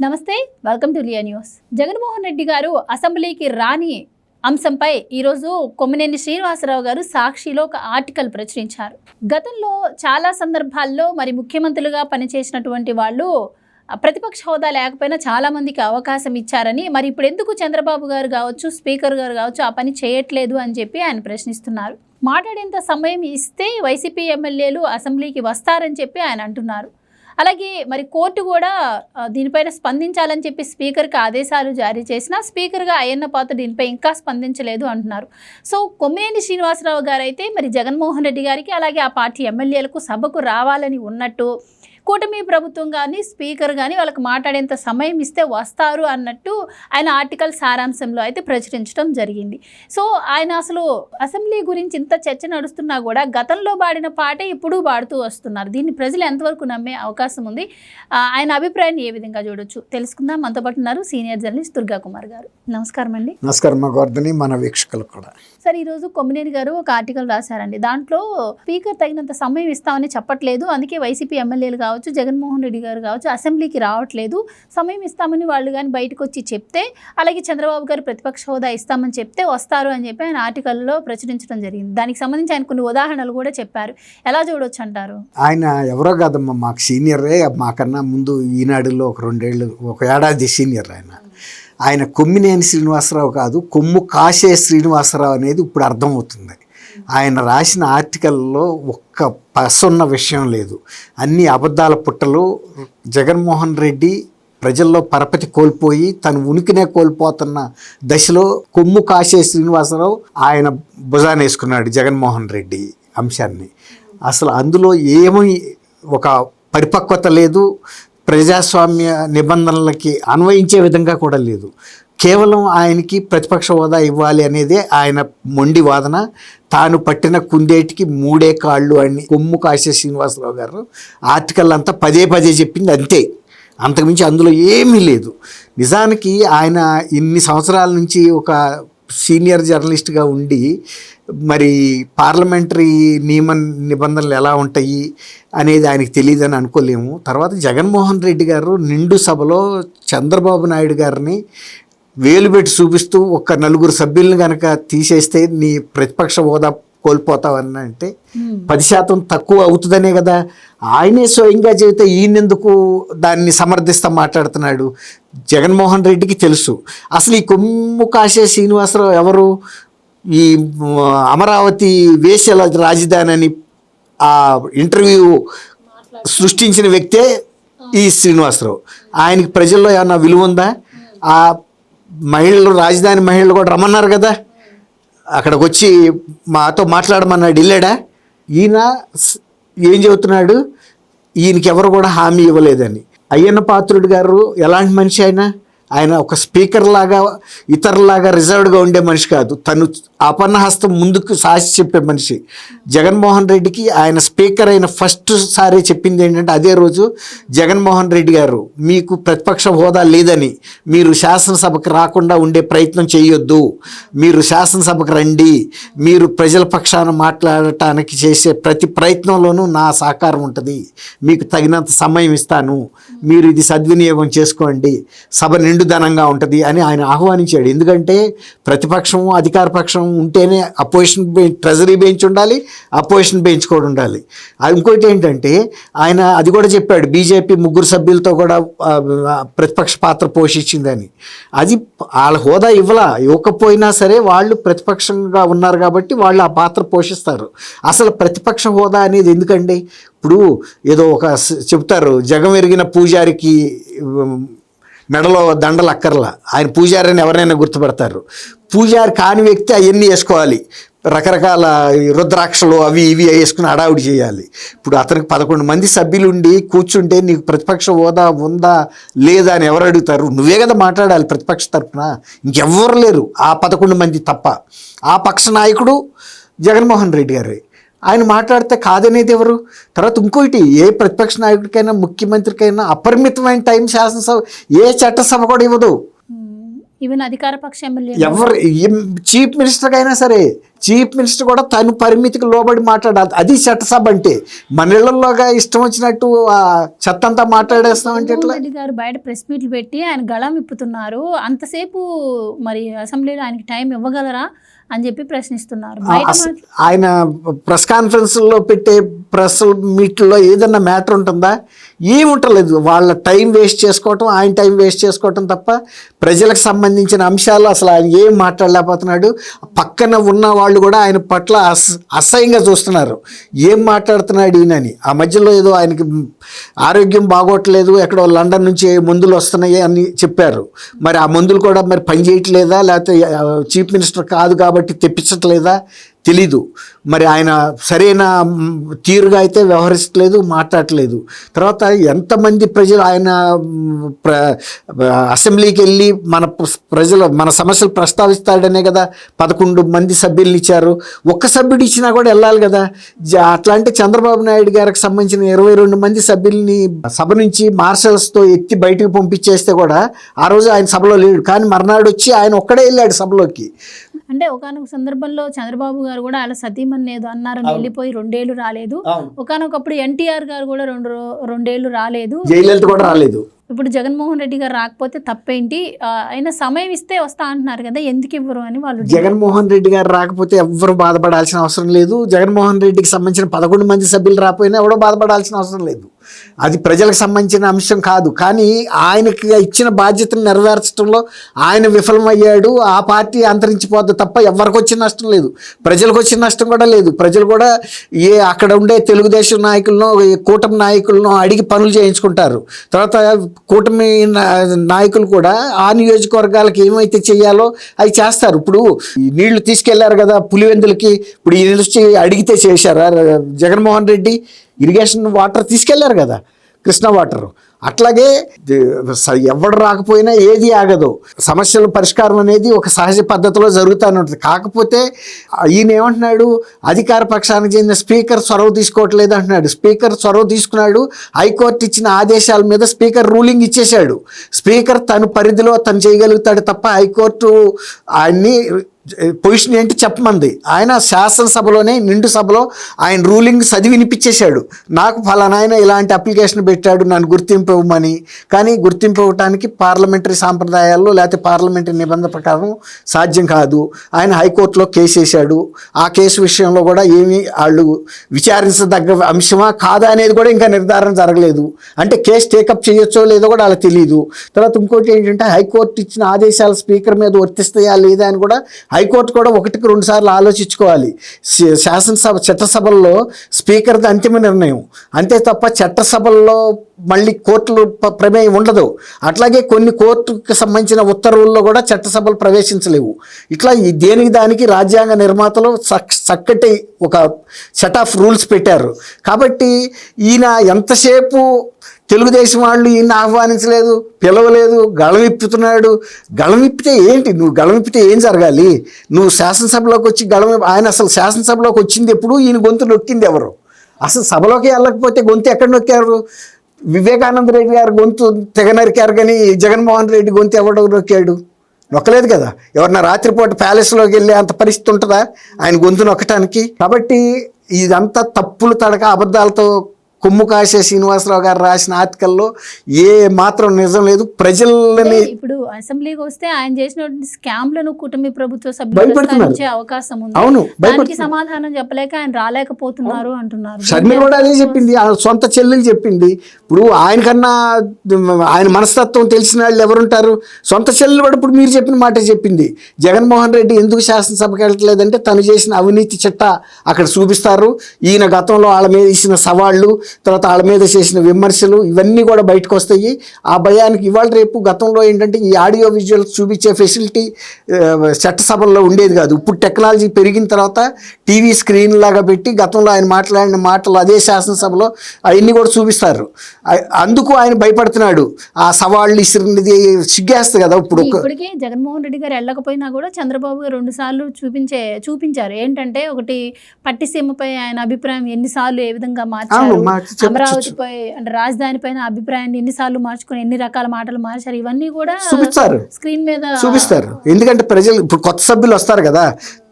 నమస్తే, welcome to లియా news. Jaganmohan Reddy గారు అసెంబ్లీకి రాని అంశంపై ఈరోజు కొమ్మినేని శ్రీనివాసరావు గారు సాక్షిలో ఒక ఆర్టికల్ ప్రచురించారు. గతంలో చాలా సందర్భాల్లో ముఖ్యమంత్రులుగా పనిచేసినటువంటి వాళ్ళు ప్రతిపక్ష హోదా లేకపోయినా చాలామందికి అవకాశం ఇచ్చారని, ఇప్పుడు ఎందుకు చంద్రబాబు గారు కావచ్చు, స్పీకర్ గారు కావచ్చు ఆ పని చేయట్లేదు అని చెప్పి ఆయన ప్రశ్నిస్తున్నారు. మాట్లాడేంత సమయం ఇస్తే వైసీపీ ఎమ్మెల్యేలు అసెంబ్లీకి వస్తారని చెప్పి ఆయన అంటున్నారు. అలాగే కోర్టు కూడా దీనిపైన స్పందించాలని చెప్పి స్పీకర్కి ఆదేశాలు జారీ చేసినా స్పీకర్గా అయ్యన్న పాత్ర దీనిపై ఇంకా స్పందించలేదు అంటున్నారు. సో కొమ్మినేని శ్రీనివాసరావు గారు అయితే జగన్మోహన్ రెడ్డి గారికి అలాగే ఆ పార్టీ ఎమ్మెల్యేలకు సభకు రావాలని ఉన్నట్టు, కూటమి ప్రభుత్వం కానీ స్పీకర్ కానీ వాళ్ళకి మాట్లాడేంత సమయం ఇస్తే వస్తారు అన్నట్టు ఆయన ఆర్టికల్ సారాంశంలో అయితే ప్రచురించడం జరిగింది. సో ఆయన అసలు అసెంబ్లీ గురించి ఇంత చర్చ నడుస్తున్నా కూడా గతంలో పాడిన పాటే ఇప్పుడు పాడుతూ వస్తున్నారు. దీన్ని ప్రజలు ఎంతవరకు నమ్మే అవకాశం ఉంది, ఆయన అభిప్రాయాన్ని ఏ విధంగా చూడొచ్చు తెలుసుకుందాం. మనతో పాటు ఉన్నారు సీనియర్ జర్నలిస్ట్ దుర్గా కుమార్ గారు. నమస్కారం అండి. నమస్కారం గోవర్ధని, మన వీక్షకులు కూడా. సార్, ఈరోజు కొమ్మినేని గారు ఒక ఆర్టికల్ రాశారండి. దాంట్లో స్పీకర్ తగినంత సమయం ఇస్తామని చెప్పట్లేదు, అందుకే వైసీపీ ఎమ్మెల్యేలు కావచ్చు, జగన్మోహన్ రెడ్డి గారు కావచ్చు అసెంబ్లీకి రావట్లేదు. సమయం ఇస్తామని వాళ్ళు కానీ బయటకు వచ్చి చెప్తే, అలాగే చంద్రబాబు గారు ప్రతిపక్ష హోదా ఇస్తామని చెప్తే వస్తారు అని చెప్పి ఆయన ఆర్టికల్లో ప్రచురించడం జరిగింది. దానికి సంబంధించి ఆయన కొన్ని ఉదాహరణలు కూడా చెప్పారు. ఎలా చూడవచ్చు అంటారు? ఆయన ఎవరో కాదమ్మా, మాకు సీనియరే. మాకన్నా ముందు ఈనాడులో ఒక ఏడాది సీనియర్ ఆయన కొమ్మినేని శ్రీనివాసరావు కాదు, కొమ్ము కాసే శ్రీనివాసరావు అనేది ఇప్పుడు అర్థమవుతుంది. ఆయన రాసిన ఆర్టికల్లో ఒక్క పసున్న విషయం లేదు, అన్ని అబద్ధాల పుట్టలు. జగన్మోహన్ రెడ్డి ప్రజల్లో పరపతి కోల్పోయి తను ఉనికినే కోల్పోతున్న దశలో కొమ్ము కాసే శ్రీనివాసరావు ఆయన భుజాన వేసుకున్నాడు జగన్మోహన్ రెడ్డి అంశాన్ని. అసలు అందులో ఏమీ ఒక పరిపక్వత లేదు, ప్రజాస్వామ్య నిబంధనలకి అన్వయించే విధంగా కూడా లేదు. కేవలం ఆయనకి ప్రతిపక్ష హోదా ఇవ్వాలి అనేదే ఆయన మొండి వాదన. తాను పట్టిన కుందేటికి మూడే కాళ్ళు అని కొమ్ము కాసే శ్రీనివాసరావు గారు ఆర్టికల్ అంతా పదే చెప్పింది అంతే, అంతకుమించి అందులో ఏమీ లేదు. నిజానికి ఆయన ఇన్ని సంవత్సరాల నుంచి ఒక సీనియర్ జర్నలిస్ట్గా ఉండి పార్లమెంటరీ నిబంధనలు ఎలా ఉంటాయి అనేది ఆయనకి తెలియదని అనుకోలేము. తర్వాత జగన్మోహన్ రెడ్డి గారు నిండు సభలో చంద్రబాబు నాయుడు గారిని వేలు పెట్టి చూపిస్తూ ఒక నలుగురు సభ్యులను కనుక తీసేస్తే నీ ప్రతిపక్ష హోదా కోల్పోతావని అంటే 10% తక్కువ అవుతుందనే కదా ఆయనే స్వయంగా చెబితే ఈయనెందుకు దాన్ని సమర్థిస్తా మాట్లాడుతున్నాడు? జగన్మోహన్ రెడ్డికి తెలుసు అసలు ఈ కొమ్ము కాసే శ్రీనివాసరావు ఎవరు. ఈ అమరావతి వేశ్యల రాజధాని అని ఆ ఇంటర్వ్యూ సృష్టించిన వ్యక్తే ఈ శ్రీనివాసరావు. ఆయనకి ప్రజల్లో ఏమన్నా విలువ ఉందా? ఆ మహిళలు, రాజధాని మహిళలు కూడా రమ్మన్నారు కదా, అక్కడికి వచ్చి మాతో మాట్లాడమన్నాడు, వెళ్ళాడా? ఈయన ఏం చెబుతున్నాడు, ఈయనకి ఎవరు కూడా హామీ ఇవ్వలేదని. అయ్యన్న పాత్రుడు గారు ఎలాంటి మనిషి? ఆయన ఒక స్పీకర్ లాగా ఇతరులాగా రిజర్వ్డ్గా ఉండే మనిషి కాదు, తను ఆపన్నహస్తం ముందుకు సాసి చెప్పే మనిషి. జగన్మోహన్ రెడ్డికి ఆయన స్పీకర్ అయిన ఫస్ట్ సారి చెప్పింది ఏంటంటే, అదే రోజు జగన్మోహన్ రెడ్డి గారు మీకు ప్రతిపక్ష హోదా లేదని, మీరు శాసనసభకు రాకుండా ఉండే ప్రయత్నం చేయొద్దు, మీరు శాసనసభకు రండి, మీరు ప్రజల పక్షాన మాట్లాడటానికి చేసే ప్రతి ప్రయత్నంలోనూ నా సహకారం ఉంటుంది, మీకు తగినంత సమయం ఇస్తాను, మీరు ఇది సద్వినియోగం చేసుకోండి, సభ నిండుదనంగా ఉంటుంది అని ఆయన ఆహ్వానించాడు. ఎందుకంటే ప్రతిపక్షం అధికార పక్షం ఉంటేనే అపోజిషన్ ట్రెజరీ బెంచ్ ఉండాలి, అపోజిషన్ బెంచ్ కూడా ఉండాలి. ఇంకోటి ఏంటంటే ఆయన అది కూడా చెప్పాడు, బీజేపీ 3 సభ్యులతో కూడా ప్రతిపక్ష పాత్ర పోషించిందని. అది వాళ్ళ హోదా ఇవ్వకపోయినా సరే వాళ్ళు ప్రతిపక్షంగా ఉన్నారు కాబట్టి వాళ్ళు ఆ పాత్ర పోషిస్తారు. అసలు ప్రతిపక్ష హోదా అనేది ఎందుకండి? ఇప్పుడు ఏదో ఒక చెప్తారు, జగం ఎరిగిన పూజారికి మెడలో దండలు అక్కర్లా, ఆయన పూజారి అని ఎవరైనా గుర్తుపడతారు. పూజారి కాని వ్యక్తి అవన్నీ వేసుకోవాలి, రకరకాల రుద్రాక్షలు అవి ఇవి వేసుకుని హడావుడి చేయాలి. ఇప్పుడు అతనికి 11 మంది సభ్యులు ఉండి కూర్చుంటే నీకు ప్రతిపక్ష హోదా ఉందా లేదా అని ఎవరు అడుగుతారు? నువ్వే కదా మాట్లాడాలి ప్రతిపక్ష తరఫున, ఇంకెవ్వరు లేరు ఆ 11 మంది తప్ప. ఆ పక్ష నాయకుడు జగన్మోహన్ రెడ్డి గారే. ఆయన మాట్లాడితే కాదనేది ఎవరు? తర్వాత ఇంకోటి, ఏ ప్రతిపక్ష నాయకుడికైనా ముఖ్యమంత్రికైనా అపరిమితమైన టైం శాసనసభ ఏ చట్టసభ కూడా ఇవ్వదు. ఈవెన్ అధికార పక్ష ఎమ్మెల్యే ఎవరు చీఫ్ మినిస్టర్కి అయినా సరే చీఫ్ మినిస్టర్ కూడా తను పరిమితికి లోబడి మాట్లాడాలి. అది చట్టసభ అంటే. మన ఇళ్లలోగా ఇష్టం వచ్చినట్టు చెత్త అంతా మాట్లాడేస్తామంటే ఎట్లా? రెడ్డి గారు బయట ప్రెస్ మీట్లు పెట్టి ఆయన గళం విప్పుతున్నారు, అంతసేపు మరి అసెంబ్లీలో ఆయనకి టైం ఇవ్వగలరా అని చెప్పి ప్రశ్నిస్తున్నారు. ఆయన ప్రెస్ కాన్ఫరెన్స్లో పెట్టే ప్రెస్ మీట్లో ఏదన్నా మ్యాటర్ ఉంటుందా? ఏముంటలేదు. వాళ్ళ టైం వేస్ట్ చేసుకోవటం, ఆయన టైం వేస్ట్ చేసుకోవటం తప్ప ప్రజలకు సంబంధించిన అంశాలు అసలు ఆయన ఏం మాట్లాడలేకపోతున్నాడు. పక్కన ఉన్న వాళ్ళు కూడా ఆయన పట్ల అసహ్యంగా చూస్తున్నారు. ఏం మాట్లాడుతున్నాడు ఈయనని. ఆ మధ్యలో ఏదో ఆయనకి ఆరోగ్యం బాగోట్లేదు, ఎక్కడో లండన్ నుంచి మందులు వస్తున్నాయి అని చెప్పారు. మరి ఆ మందులు కూడా మరి పనిచేయట్లేదా, లేకపోతే చీఫ్ మినిస్టర్ కాదు కాబట్టి తెప్పించట్లేదా తెలీదు. మరి ఆయన సరైన తీరుగా అయితే వ్యవహరించట్లేదు, మాట్లాడట్లేదు. తర్వాత ఎంతమంది ప్రజలు ఆయన అసెంబ్లీకి వెళ్ళి మన సమస్యలు ప్రస్తావిస్తాడనే కదా 11 మంది సభ్యులను ఇచ్చారు. ఒక్క సభ్యుడు ఇచ్చినా కూడా వెళ్ళాలి కదా. అట్లా అంటే చంద్రబాబు నాయుడు గారికి సంబంధించిన 22 మంది సభ్యుల్ని సభ నుంచి మార్షల్స్తో ఎత్తి బయటకు పంపించేస్తే కూడా ఆ రోజు ఆయన సభలో లేడు. కానీ మర్నాడు వచ్చి ఆయన ఒక్కడే వెళ్ళాడు సభలోకి. అంటే ఒకనొక సందర్భంలో చంద్రబాబు గారు కూడా అలా సతీమణి ఏదో అన్నారని వెళ్ళిపోయి 2 ఏళ్ళు రాలేదు. ఒకనొకప్పుడు ఎన్టీఆర్ గారు కూడా 2 ఏళ్ళు రాలేదు, జయలలిత కూడా రాలేదు. ఇప్పుడు జగన్మోహన్ రెడ్డి గారు రాకపోతే తప్పేంటి, అయినా సమయం ఇస్తే వస్తా అంటున్నారు కదా, ఎందుకు ఇవ్వరు అని వాళ్ళు. జగన్మోహన్ రెడ్డి గారు రాకపోతే ఎవ్వరు బాధపడాల్సిన అవసరం లేదు. జగన్మోహన్ రెడ్డికి సంబంధించిన 11 మంది సభ్యులు రాకపోయినా ఎవడో బాధపడాల్సిన అవసరం లేదు. అది ప్రజలకు సంబంధించిన అంశం కాదు. కానీ ఆయనకి ఇచ్చిన బాధ్యతను నెరవేర్చడంలో ఆయన విఫలమయ్యాడు. ఆ పార్టీ అంతరించిపోద్ది తప్ప ఎవరికి వచ్చిన నష్టం లేదు, ప్రజలకు వచ్చిన నష్టం కూడా లేదు. ప్రజలు కూడా అక్కడ ఉండే తెలుగుదేశం నాయకులను, కూటమి నాయకులను అడిగి పనులు చేయించుకుంటారు. తర్వాత కూటమి నాయకులు కూడా ఆ నియోజకవర్గాలకు ఏమైతే చేయాలో అవి చేస్తారు. ఇప్పుడు నీళ్లు తీసుకెళ్లారు కదా పులివెందులకి, ఇప్పుడు ఈ నుంచి అడిగితే చేశారా జగన్మోహన్ రెడ్డి? ఇరిగేషన్ వాటర్ తీసుకెళ్లారు కదా, కృష్ణా వాటర్. అట్లాగే ఎవడు రాకపోయినా ఏది ఆగదు. సమస్యల పరిష్కారం అనేది ఒక సహజ పద్ధతిలో జరుగుతూనే ఉంటుంది. కాకపోతే ఈయన ఏమంటున్నాడు, అధికార పక్షానికి చెందిన స్పీకర్ చొరవ తీసుకోవట్లేదు అంటున్నాడు. స్పీకర్ చొరవ తీసుకున్నాడు. హైకోర్టు ఇచ్చిన ఆదేశాల మీద స్పీకర్ రూలింగ్ ఇచ్చేశాడు. స్పీకర్ తన పరిధిలో తను చేయగలుగుతాడు తప్ప హైకోర్టు ఆయన్ని పొజిషన్ ఏంటి చెప్పమంది. ఆయన శాసనసభలోనే నిండు సభలో ఆయన రూలింగ్ చదివి వినిపించేశాడు. నాకు ఫలానా ఆయన ఇలాంటి అప్లికేషన్ పెట్టాడు నన్ను గుర్తింపు ఇవ్వమని. కానీ గుర్తింపు ఇవ్వడానికి పార్లమెంటరీ సాంప్రదాయాల్లో లేకపోతే పార్లమెంటరీ నిబంధన ప్రకారం సాధ్యం కాదు. ఆయన హైకోర్టులో కేసు వేశాడు. ఆ కేసు విషయంలో కూడా ఏమీ వాళ్ళు విచారించదగ్గ అంశమా కాదా అనేది కూడా ఇంకా నిర్ధారణ జరగలేదు. అంటే కేసు టేకప్ చేయొచ్చో లేదో కూడా వాళ్ళకి తెలియదు. తర్వాత ఇంకోటి ఏంటంటే హైకోర్టు ఇచ్చిన ఆదేశాలు స్పీకర్ మీద వర్తిస్తాయా లేదా అని కూడా హైకోర్టు కూడా 1-2 సార్లు ఆలోచించుకోవాలి. శాసనసభ చట్టసభల్లో స్పీకర్ది అంతిమ నిర్ణయం అంతే తప్ప చట్టసభల్లో మళ్ళీ కోర్టులు ప్రమేయం ఉండదు. అట్లాగే కొన్ని కోర్టుకు సంబంధించిన ఉత్తర్వుల్లో కూడా చట్టసభలు ప్రవేశించలేవు. ఇట్లా దేనికి దానికి రాజ్యాంగ నిర్మాతలు చక్కటి ఒక సెట్ ఆఫ్ రూల్స్ పెట్టారు. కాబట్టి ఈయన ఎంతసేపు తెలుగుదేశం వాళ్ళు ఈయన ఆహ్వానించలేదు, పిలవలేదు, గళమిప్పుతున్నాడు. గళమిప్పితే ఏంటి? నువ్వు గళమిప్పితే ఏం జరగాలి? నువ్వు శాసనసభలోకి వచ్చి ఆయన అసలు శాసనసభలోకి వచ్చింది ఎప్పుడు? ఈయన గొంతు నొక్కింది ఎవరు? అసలు సభలోకి వెళ్ళకపోతే గొంతు ఎక్కడ నొక్కారు? వివేకానంద రెడ్డి గారు గొంతు తెగ నరికారు, కానీ జగన్మోహన్ రెడ్డి గొంతు ఎవడో నొక్కాడు? నొక్కలేదు కదా. ఎవరన్నా రాత్రిపూట ప్యాలెస్లోకి వెళ్ళే అంత పరిస్థితి ఉంటుందా ఆయన గొంతు నొక్కటానికి? కాబట్టి ఇదంతా తప్పులు తడక అబద్ధాలతో కొమ్ము కాసే శ్రీనివాసరావు గారు రాసిన ఆర్టికల్లో ఏ మాత్రం నిజం లేదు. ప్రజలని ఇప్పుడు అసెంబ్లీకి వస్తే ఆయన చేసినటువంటి స్కామ్లను కూటమి ప్రభుత్వ సభ్యులు అవకాశం ఉంది. అవును, దానికి సమాధానం చెప్పలేక ఆయన రాలేకపోతున్నారు అంటున్నారు. షర్మిల కూడా అదే చెప్పింది, ఆ సొంత చెల్లెలు చెప్పింది. ఇప్పుడు ఆయనకన్నా ఆయన మనస్తత్వం తెలిసిన వాళ్ళు ఎవరుంటారు? సొంత చెల్లెలు కూడా ఇప్పుడు మీరు చెప్పిన మాట చెప్పింది. జగన్మోహన్ రెడ్డి ఎందుకు శాసనసభకి వెళ్ళట్లేదంటే తను చేసిన అవినీతి చిట్ట అక్కడ చూపిస్తారు. ఈయన గతంలో వాళ్ళ మీద ఇచ్చిన సవాళ్ళు, తర్వాత వాళ్ళ మీద చేసిన విమర్శలు ఇవన్నీ కూడా బయటకు వస్తాయి. ఆ భయానికి ఇవాళ రేపు గతంలో ఏంటంటే ఈ ఆడియో విజువల్స్ చూపించే ఫెసిలిటీ చట్టసభల్లో ఉండేది కాదు. ఇప్పుడు టెక్నాలజీ పెరిగిన తర్వాత టీవీ స్క్రీన్ లాగా పెట్టి గతంలో ఆయన మాట్లాడిన మాటలు అదే శాసనసభలో అవన్నీ కూడా చూపిస్తారు. అందుకు ఆయన భయపడుతున్నాడు. ఆ సవాళ్ళు ఇసిరినది సిగ్గేస్తుంది కదా. ఇప్పటికే జగన్మోహన్ రెడ్డి గారు వెళ్ళకపోయినా కూడా చంద్రబాబు గారు 2 సార్లు చూపించారు. ఏంటంటే ఒకటి పట్టిసీమపై ఆయన అభిప్రాయం ఎన్నిసార్లు ఏ విధంగా మార్చారు, అమరావతిపై అంటే రాజధాని పైన అభిప్రాయాన్ని ఎన్నిసార్లు మార్చుకొని ఎన్ని రకాల మాటలు మార్చారు, ఇవన్నీ కూడా చూపిస్తారు, స్క్రీన్ మీద చూపిస్తారు. ఎందుకంటే ప్రజలు ఇప్పుడు కొత్త సభ్యులు వస్తారు కదా,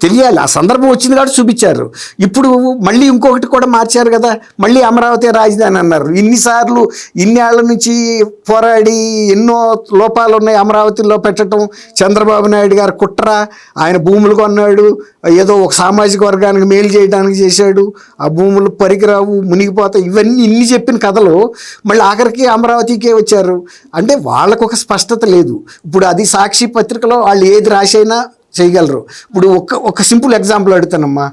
తెలియాలి. ఆ సందర్భం వచ్చింది కాబట్టి చూపించారు. ఇప్పుడు మళ్ళీ ఇంకొకటి కూడా మార్చారు కదా, మళ్ళీ అమరావతి రాజధాని అన్నారు. ఇన్నిసార్లు ఇన్నేళ్ల నుంచి పోరాడి ఎన్నో లోపాలు ఉన్నాయి అమరావతిలో పెట్టడం. చంద్రబాబు నాయుడు గారు కుట్ర, ఆయన భూములు కొన్నాడు, ఏదో ఒక సామాజిక వర్గానికి మేలు చేయడానికి చేశాడు, ఆ భూములు పరికిరావు మునిగిపోతాయి, ఇవన్నీ ఇన్ని చెప్పిన కథలు మళ్ళీ ఆఖరికి అమరావతికే వచ్చారు. అంటే వాళ్ళకు ఒక స్పష్టత లేదు. ఇప్పుడు అది సాక్షి పత్రికలో వాళ్ళు ఏది రాసైనా చేయగలరు. ఇప్పుడు ఒక సింపుల్ ఎగ్జాంపుల్ అడుగుతానమ్మా.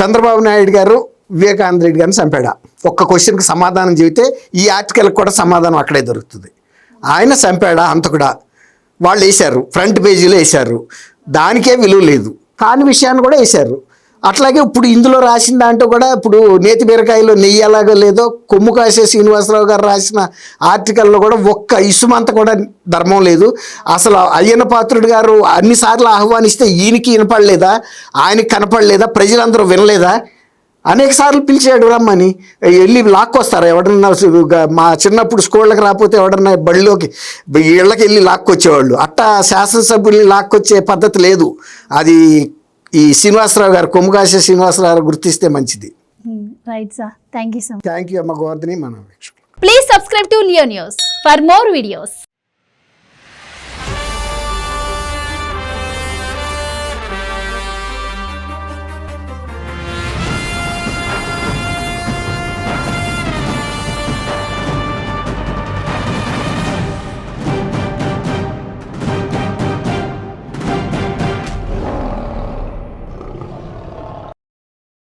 చంద్రబాబు నాయుడు గారు వివేకానంద రెడ్డి గారిని చంపాడా? ఒక్క క్వశ్చన్కి సమాధానం చెబితే ఈ ఆర్టికల్కి కూడా సమాధానం అక్కడే దొరుకుతుంది. ఆయన చంపాడా అంతకుడా? వాళ్ళు వేశారు, ఫ్రంట్ పేజీలో వేశారు, దానికే విలువ లేదు. కాని విషయాన్ని కూడా వేశారు. అట్లాగే ఇప్పుడు ఇందులో రాసిన దాంట్లో కూడా ఇప్పుడు నేతి బీరకాయలో నెయ్యి ఎలాగో లేదో కొమ్ము కాసే శ్రీనివాసరావు గారు రాసిన ఆర్టికల్లో కూడా ఒక్క ఇసుమంత కూడా ధర్మం లేదు. అసలు అయ్యన్న పాత్రుడు గారు అన్నిసార్లు ఆహ్వానిస్తే ఈయనకి వినపడలేదా? ఆయనకి కనపడలేదా? ప్రజలందరూ వినలేదా? అనేక సార్లు పిలిచాడు రమ్మని. వెళ్ళి లాక్కొస్తారు ఎవడన్నా. మా చిన్నప్పుడు స్కూళ్ళకి రాకపోతే ఎవడన్నా బడిలోకి ఇళ్ళకి వెళ్ళి లాక్కొచ్చేవాళ్ళు. అట్టా శాసనసభ్యుల్ని లాక్కొచ్చే పద్ధతి లేదు. అది ఈ శ్రీనివాసరావు గారు, కొమ్ముకాశ శ్రీనివాసరావు గారు గుర్తిస్తే మంచిది. Right sir, thank you so much. Thank you అమ్మ గోవర్ధని. మన please subscribe to Leo news for more videos.